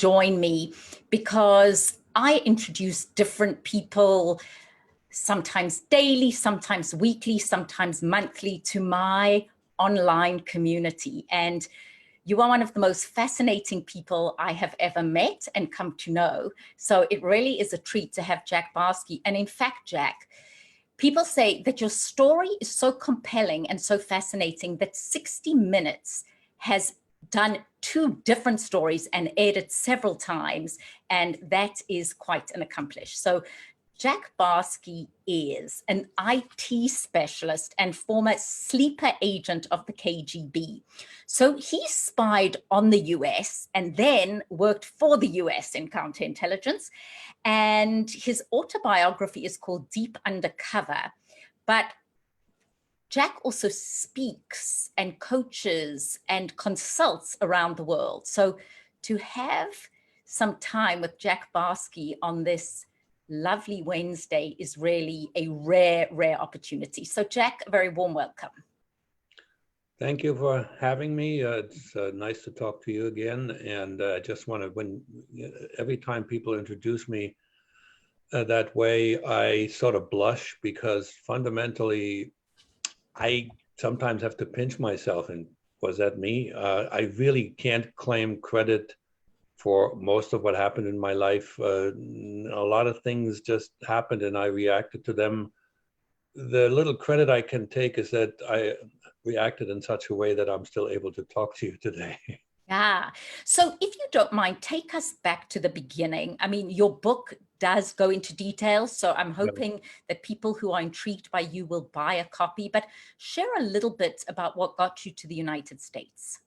join me because I introduce different people, sometimes daily, sometimes weekly, sometimes monthly, to my online community. And you are one of the most fascinating people I have ever met and come to know. So it really is a treat to have Jack Barksy. And in fact, Jack, people say that your story is so compelling and so fascinating that 60 Minutes has done 2 different stories and aired it several times. And that is quite an accomplishment. So Jack Barksy is an IT specialist and former sleeper agent of the KGB. So he spied on the US and then worked for the US in counterintelligence. And his autobiography is called Deep Undercover. But Jack also speaks and coaches and consults around the world. So to have some time with Jack Barksy on this lovely Wednesday is really a rare, rare opportunity. So Jack, a very warm welcome. Thank you for having me. It's nice to talk to you again. And I just want to, every time people introduce me that way, I sort of blush because fundamentally, I sometimes have to pinch myself. And was that me? I really can't claim credit for most of what happened in my life. A lot of things just happened and I reacted to them. The little credit I can take is that I reacted in such a way that I'm still able to talk to you today. Yeah. So if you don't mind, take us back to the beginning. I mean, your book does go into details, so I'm hoping that people who are intrigued by you will buy a copy, but share a little bit about what got you to the United States.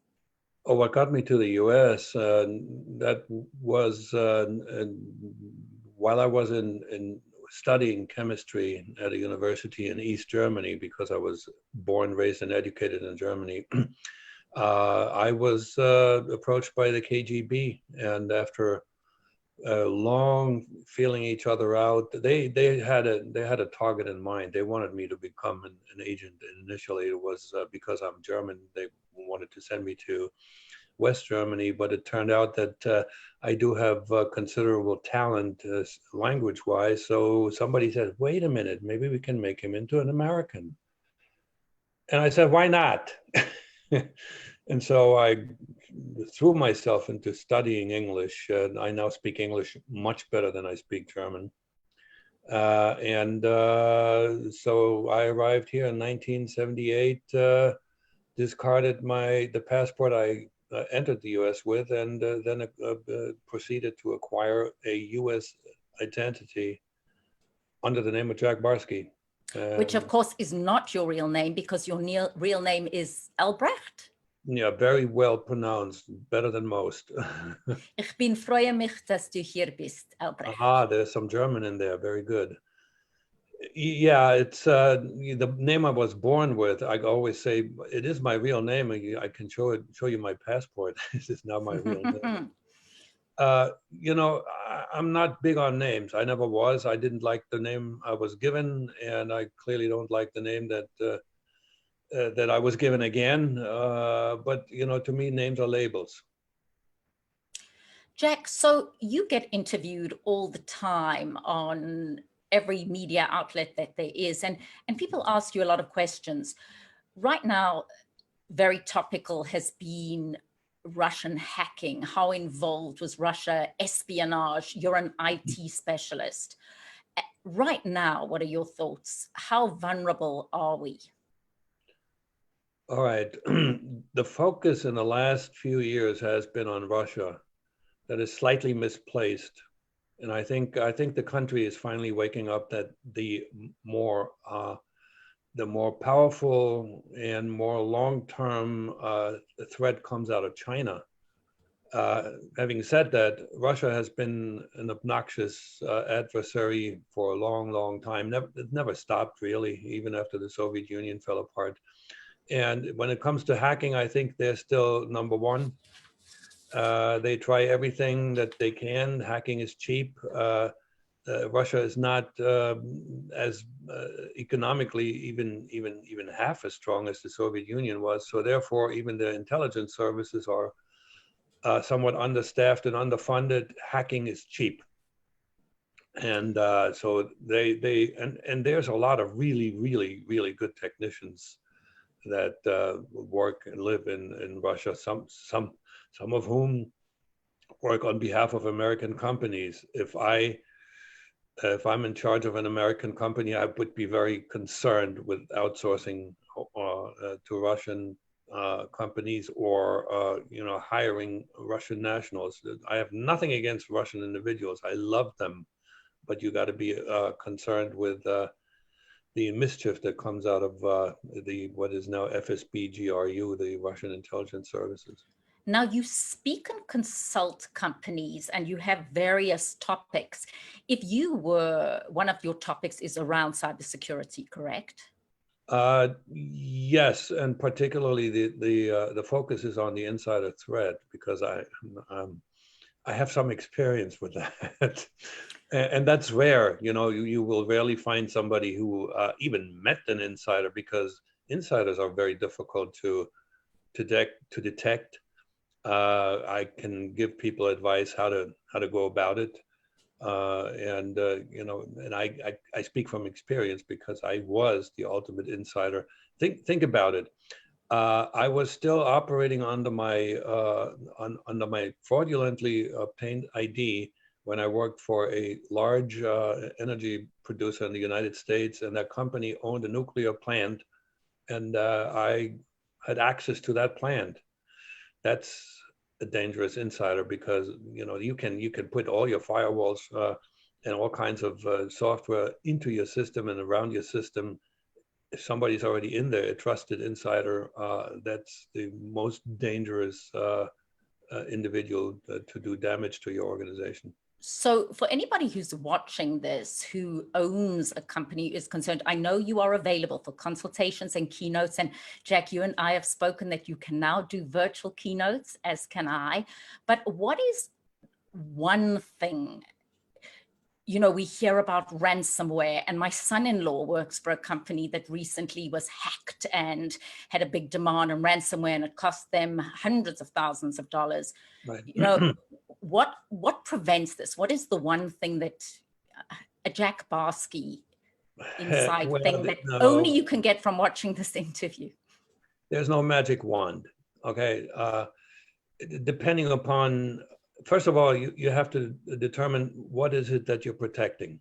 Oh, what got me to the U.S., that was while I was in studying chemistry at a university in East Germany, because I was born, raised, and educated in Germany. I was approached by the KGB, and after long feeling each other out, they had a target in mind. They wanted me to become an agent. And initially, it was because I'm German. They wanted to send me to West Germany, but it turned out that I do have considerable talent language-wise. So somebody said, "Wait a minute, maybe we can make him into an American." And I said, "Why not?" And so I threw myself into studying English. I now speak English much better than I speak German. So I arrived here in 1978, discarded the passport I entered the U.S. with, and then proceeded to acquire a U.S. identity under the name of Jack Barksy. Which, of course, is not your real name, because your real name is Albrecht. Yeah, very well pronounced, better than most. Ich bin freue mich, dass du hier bist, Albrecht. There's some German in there, very good. Yeah, it's the name I was born with. I always say it is my real name. I can show you my passport. This is now my real name. I'm not big on names. I never was. I didn't like the name I was given, and I clearly don't like the name that I was given again. But to me, names are labels. Jack, so you get interviewed all the time on every media outlet that there is, and people ask you a lot of questions. Right now, very topical has been Russian hacking. How involved was Russia? Espionage. You're an IT specialist. Right now, what are your thoughts? How vulnerable are we? All right. The focus in the last few years has been on Russia. That is slightly misplaced. And I think the country is finally waking up that the more powerful and more long-term threat comes out of China. Having said that, Russia has been an obnoxious adversary for a long, long time. It never stopped, really, even after the Soviet Union fell apart. And when it comes to hacking, I think they're still number one. They try everything that they can. Hacking is cheap. Russia is not as economically even half as strong as the Soviet Union was. So therefore, even the intelligence services are somewhat understaffed and underfunded, hacking is cheap. And so and there's a lot of really good technicians that work and live in Russia. Some of whom work on behalf of American companies. If I'm in charge of an American company, I would be very concerned with outsourcing to Russian companies, or hiring Russian nationals. I have nothing against Russian individuals. I love them, but you got to be concerned with the mischief that comes out of what is now FSB GRU, the Russian intelligence services. Now, you speak and consult companies and you have various topics. If you were, one of your topics is around cybersecurity, correct? Yes, and particularly the focus is on the insider threat, because I have some experience with that. And that's rare. You will rarely find somebody who even met an insider, because insiders are very difficult to detect. I can give people advice how to go about it, and I speak from experience because I was the ultimate insider. Think about it. I was still operating under my fraudulently obtained ID when I worked for a large energy producer in the United States, and that company owned a nuclear plant, and I had access to that plant. That's a dangerous insider, because you can put all your firewalls and all kinds of software into your system and around your system. If somebody's already in there, a trusted insider, that's the most dangerous individual to do damage to your organization. So for anybody who's watching this, who owns a company, is concerned, I know you are available for consultations and keynotes. And Jack, you and I have spoken that you can now do virtual keynotes, as can I. But what is one thing? We hear about ransomware, and my son-in-law works for a company that recently was hacked and had a big demand on ransomware, and it cost them hundreds of thousands of dollars. Right. What prevents this? What is the one thing that a Jack Barksy inside thing that only you can get from watching this interview? There's no magic wand. Okay. Depending upon, first of all, you have to determine what is it that you're protecting.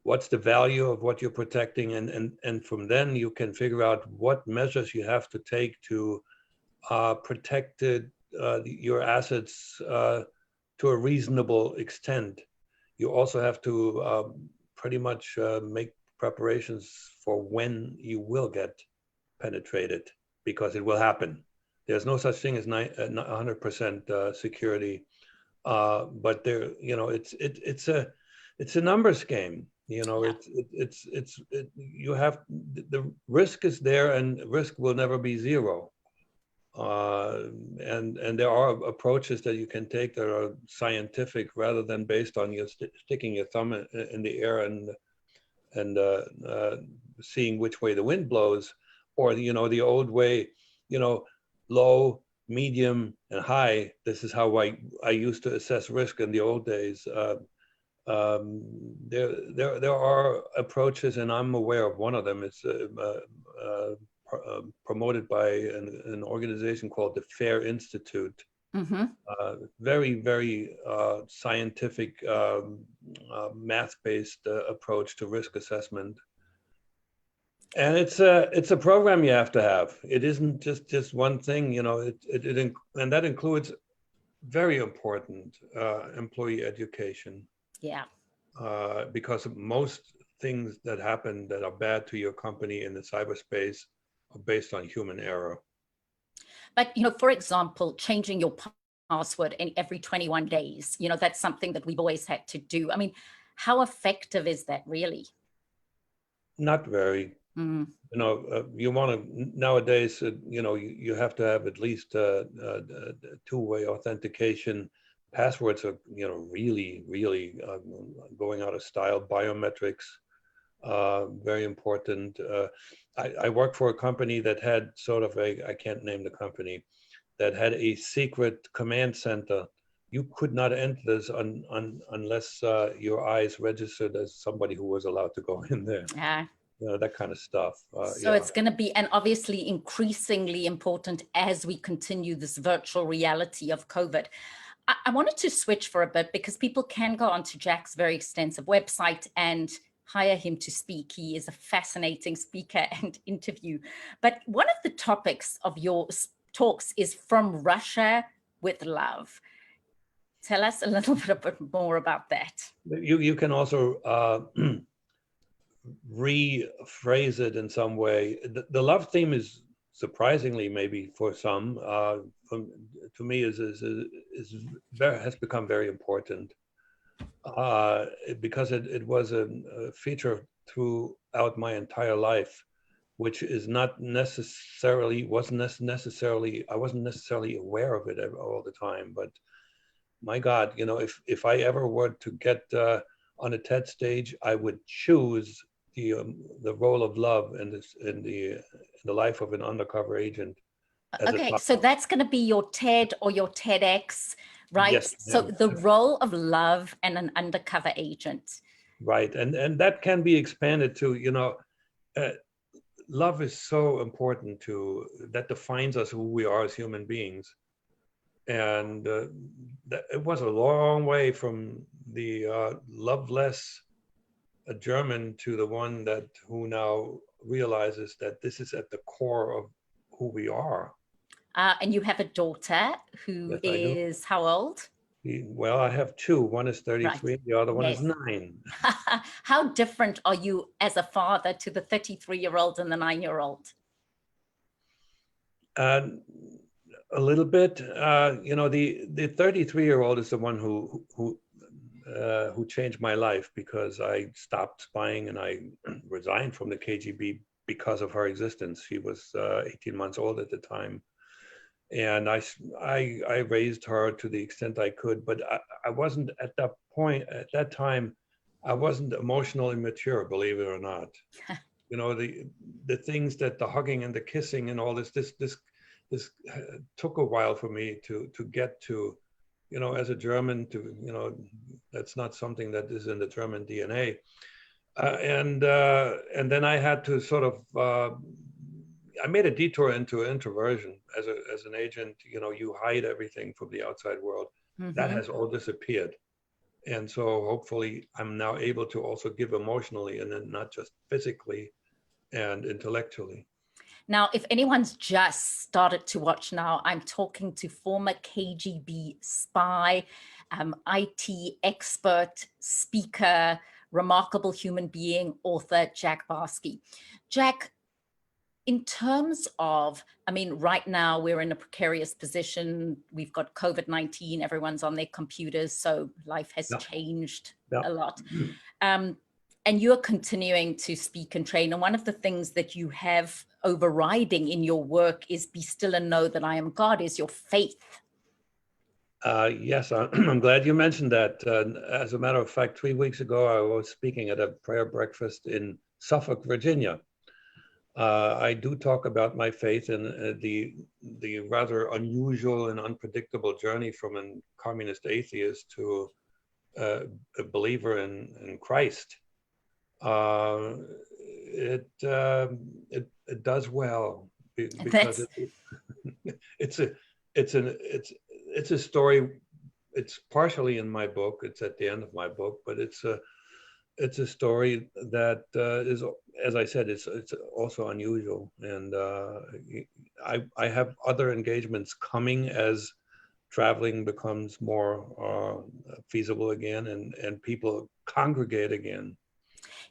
What's the value of what you're protecting? And from then you can figure out what measures you have to take to protect your assets to a reasonable extent. You also have to pretty much make preparations for when you will get penetrated, because it will happen. There's no such thing as 100% security, but there, it's a numbers game. You have, the risk is there, and risk will never be zero. And there are approaches that you can take that are scientific, rather than based on you sticking your thumb in the air and seeing which way the wind blows, or the old way, low, medium, and high. This is how I used to assess risk in the old days. There are approaches, and I'm aware of one of them. It's promoted by an organization called the FAIR Institute. Mm-hmm. Very scientific, math-based approach to risk assessment. And it's a program you have to have. It isn't just one thing, and that includes very important employee education. Yeah. Because most things that happen that are bad to your company in the cyberspace are based on human error. But, for example, changing your password every 21 days, that's something that we've always had to do. I mean, how effective is that really? Not very. Mm. You want to, nowadays, you have to have at least two-way authentication. Passwords are, really going out of style. Biometrics, very important. I worked for a company that had sort of I can't name the company, that had a secret command center. You could not enter this unless your eyes registered as somebody who was allowed to go in there. Yeah. You know, that kind of stuff. So it's going to be, and obviously increasingly important as we continue this virtual reality of COVID. I wanted to switch for a bit because people can go onto Jack's very extensive website and hire him to speak. He is a fascinating speaker and interview. But one of the topics of your talks is From Russia with Love. Tell us a little bit more about that. You can also rephrase it in some way. The love theme is surprisingly, maybe for some, to me has become very important because it was a feature throughout my entire life, which is not necessarily, I wasn't necessarily aware of it all the time. But my God, you know, if I ever were to get on a TED stage, I would choose the role of love in the life of an undercover agent. Okay, so that's going to be your TED or your TEDx, right? Yes, so the role of love and an undercover agent. Right, and that can be expanded to, you know, love is so important that defines us who we are as human beings. And it was a long way from the loveless German to the one who now realizes that this is at the core of who we are. And you have a daughter who is how old? Well, I have two. One is 33, right. The other one is 9. How different are you as a father to the 33-year-old and the 9-year-old? A little bit. You know, the 33-year-old is the one who changed my life, because I stopped spying and I resigned from the KGB because of her existence. She was 18 months old at the time. And I raised her to the extent I could, but I wasn't at that time, I wasn't emotionally mature, believe it or not. You know, the things that the hugging and the kissing and all this took a while for me to get to, you know, as a German, you know, that's not something that is in the German DNA. And then I had to sort of, I made a detour into introversion as an agent. You know, you hide everything from the outside world. Mm-hmm. That has all disappeared. And so hopefully I'm now able to also give emotionally and then not just physically and intellectually. Now, if anyone's just started to watch now, I'm talking to former KGB spy, IT expert, speaker, remarkable human being, author, Jack Barksy. Jack, in terms of, I mean, right now we're in a precarious position. We've got COVID-19, everyone's on their computers, so life has changed a lot. And you're continuing to speak and train. And one of the things that you have overriding in your work is be still and know that I am God, is your faith. Yes, I'm glad you mentioned that. As a matter of fact, 3 weeks ago, I was speaking at a prayer breakfast in Suffolk, Virginia. I do talk about my faith and the rather unusual and unpredictable journey from a communist atheist to a believer in Christ. It does well because it's a story. It's partially in my book. It's at the end of my book, but it's a story that is, as I said, it's also unusual. And I have other engagements coming as traveling becomes more feasible again and people congregate again.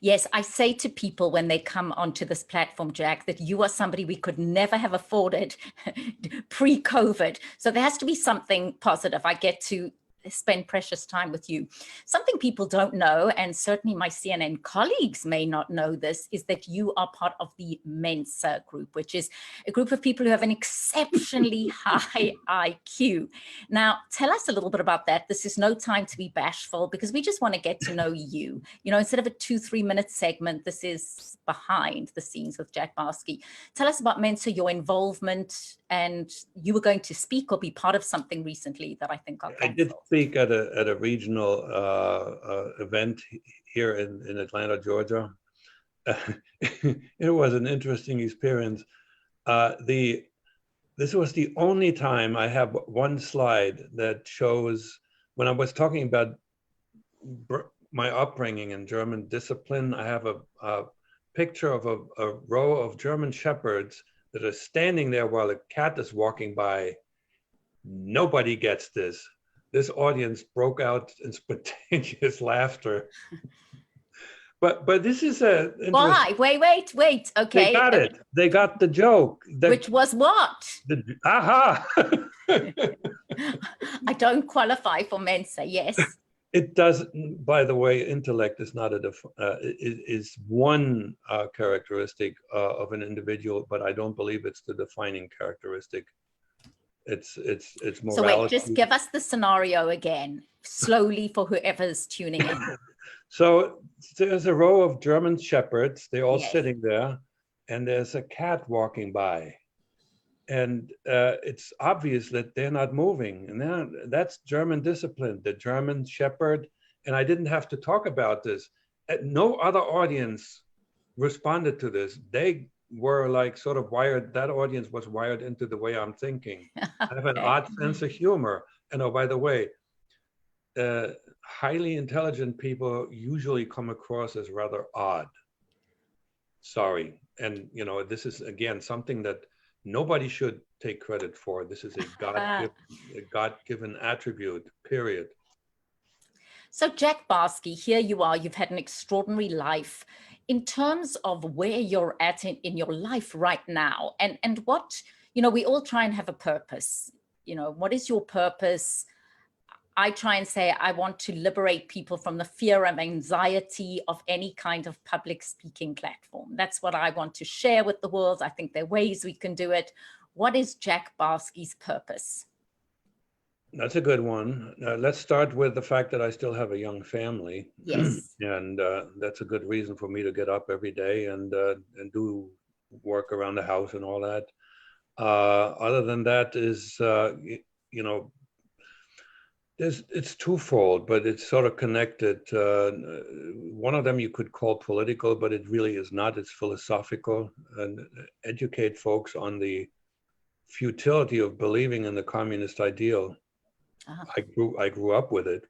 Yes, I say to people when they come onto this platform, Jack, that you are somebody we could never have afforded pre-COVID. So there has to be something positive. I get to spend precious time with you. Something people don't know, and certainly my CNN colleagues may not know this, is that you are part of the Mensa Group, which is a group of people who have an exceptionally high IQ. Now, tell us a little bit about that. This is no time to be bashful, because we just want to get to know you. You know, instead of a 2-3 minute segment, this is behind the scenes with Jack Barksy. Tell us about Mensa, your involvement, and you were going to speak or be part of something recently that I think got canceled. I did speak at a regional event here in Atlanta, Georgia. It was an interesting experience. This was the only time I have one slide that shows, when I was talking about my upbringing in German discipline, I have a picture of a row of German shepherds that are standing there while a cat is walking by. Nobody gets this. This audience broke out in spontaneous laughter. But this is a... Why? Wait. Okay. They got it. They got the joke. Which was what? Aha! I don't qualify for Mensa, yes. It does, by the way, intellect is not is one characteristic of an individual, but I don't believe it's the defining characteristic. It's morality. So wait, just give us the scenario again, slowly, for whoever's tuning in. So there's a row of German shepherds. They're all Yes. sitting there, and there's a cat walking by. And it's obvious that they're not moving. And that's German discipline, the German shepherd. And I didn't have to talk about this. No other audience responded to this. They were like sort of wired, that audience was wired into the way I'm thinking. I have an odd sense of humor. And oh, by the way, highly intelligent people usually come across as rather odd. Sorry. And, you know, this is, again, something that nobody should take credit for. This is a God-given attribute, period. So Jack Barksy, here you are, you've had an extraordinary life. In terms of where you're at in your life right now, and what, you know, we all try and have a purpose. You know, what is your purpose? I try and say, I want to liberate people from the fear and anxiety of any kind of public speaking platform. That's what I want to share with the world. I think there are ways we can do it. What is Jack Barsky's purpose? That's a good one. Let's start with the fact that I still have a young family. Yes. And that's a good reason for me to get up every day and do work around the house and all that. Other than that is, you know, it's twofold, but it's sort of connected. One of them you could call political, but it really is not. It's philosophical, and educate folks on the futility of believing in the communist ideal. Uh-huh. I grew up with it.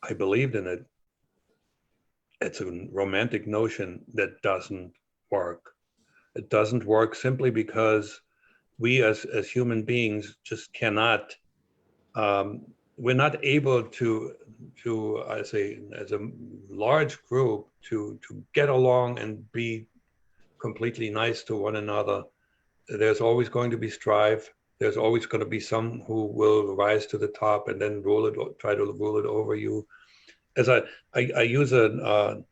I believed in it. It's a romantic notion that doesn't work. It doesn't work simply because we as human beings just cannot, we're not able to I say, as a large group, to get along and be completely nice to one another. There's always going to be strife. There's always going to be some who will rise to the top and then try to rule it over you. As I use an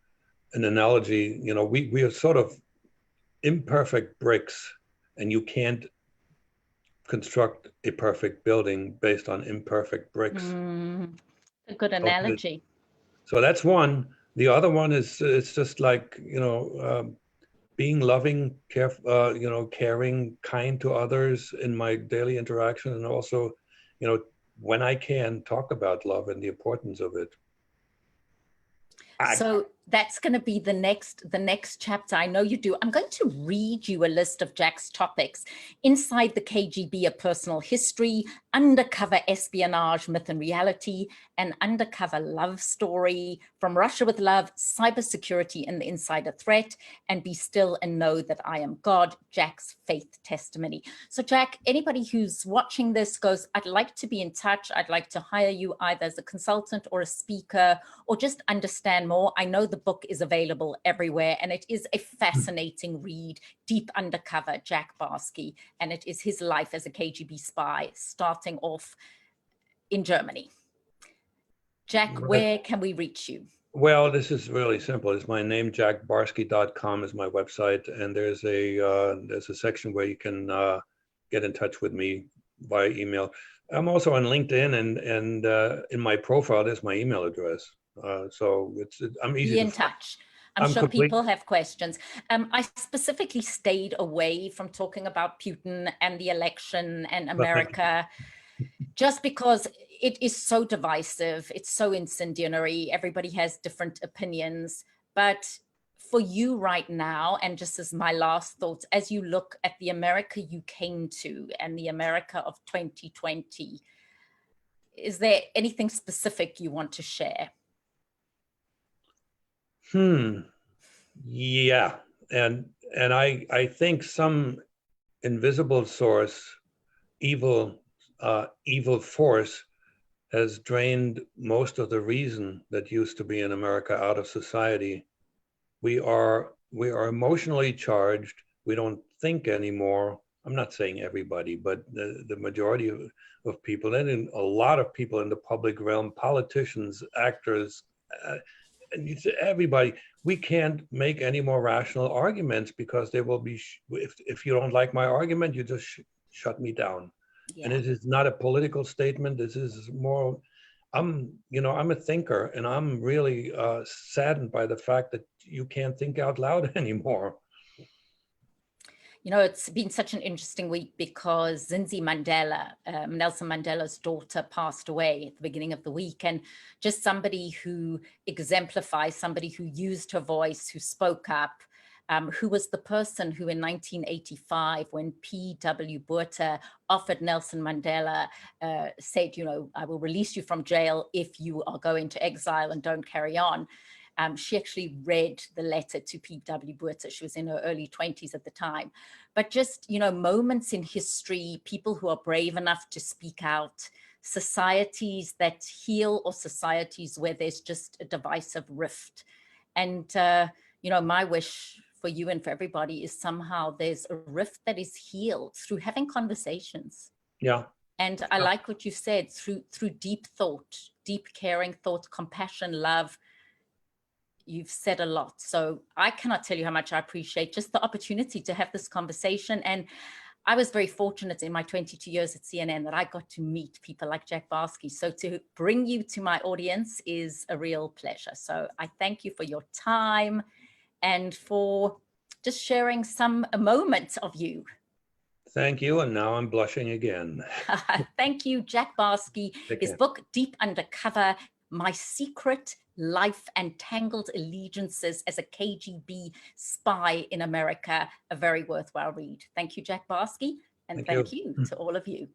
analogy, you know, we are sort of imperfect bricks, and you can't construct a perfect building based on imperfect bricks. A good analogy. So that's one. The other one is, it's just like, you know, being loving, you know, caring, kind to others in my daily interaction, and also, you know, when I can, talk about love and the importance of it. So that's going to be the next chapter. I know you do. I'm going to read you a list of Jack's topics: inside the KGB, a personal history; undercover espionage, myth and reality; an undercover love story; from Russia with love; cybersecurity and the insider threat; and be still and know that I am God, Jack's faith testimony. So Jack, anybody who's watching this goes, I'd like to be in touch. I'd like to hire you either as a consultant or a speaker, or just understand more. I know the book is available everywhere, and it is a fascinating read, deep undercover Jack Barksy, and it is his life as a KGB spy starting off in Germany. Jack, where can we reach you? Well, this is really simple. It's my name, jackbarsky.com is my website, and there's a section where you can get in touch with me via email. I'm also on LinkedIn, and in my profile there's my email address. So I'm easy Be in to find. touch. I'm sure complete. people have questions. I specifically stayed away from talking about Putin and the election and America, just because it is so divisive. It's so incendiary. Everybody has different opinions. But for you right now, and just as my last thoughts, as you look at the America you came to and the America of 2020, is there anything specific you want to share? Yeah, and I think some invisible source, evil force, has drained most of the reason that used to be in America out of society. We are emotionally charged. We don't think anymore. I'm not saying everybody, but the majority of people, and a lot of people in the public realm, politicians, actors, and everybody, we can't make any more rational arguments because they will be, if you don't like my argument, you just shut me down. Yeah. And it is not a political statement. This is more, I'm a thinker, and I'm really saddened by the fact that you can't think out loud anymore. You know, it's been such an interesting week because Zinzi Mandela, Nelson Mandela's daughter, passed away at the beginning of the week. And just somebody who exemplifies, somebody who used her voice, who spoke up, who was the person who in 1985, when P.W. Botha offered Nelson Mandela, said, I will release you from jail if you are going to exile and don't carry on. She actually read the letter to P.W. Botha. She was in her early 20s at the time. But just, moments in history, people who are brave enough to speak out, societies that heal, or societies where there's just a divisive rift. And, my wish for you and for everybody is somehow there's a rift that is healed through having conversations. Yeah. And I like what you said, through deep thought, deep caring thought, compassion, love. You've said a lot. So I cannot tell you how much I appreciate just the opportunity to have this conversation. And I was very fortunate in my 22 years at CNN that I got to meet people like Jack Barksy. So to bring you to my audience is a real pleasure. So I thank you for your time and for just sharing a moment of you. Thank you. And now I'm blushing again. Thank you, Jack Barksy. His book, Deep Undercover, My Secret Life and Tangled Allegiances as a KGB Spy in America, a very worthwhile read. Thank you, Jack Barksy, and thank you to all of you.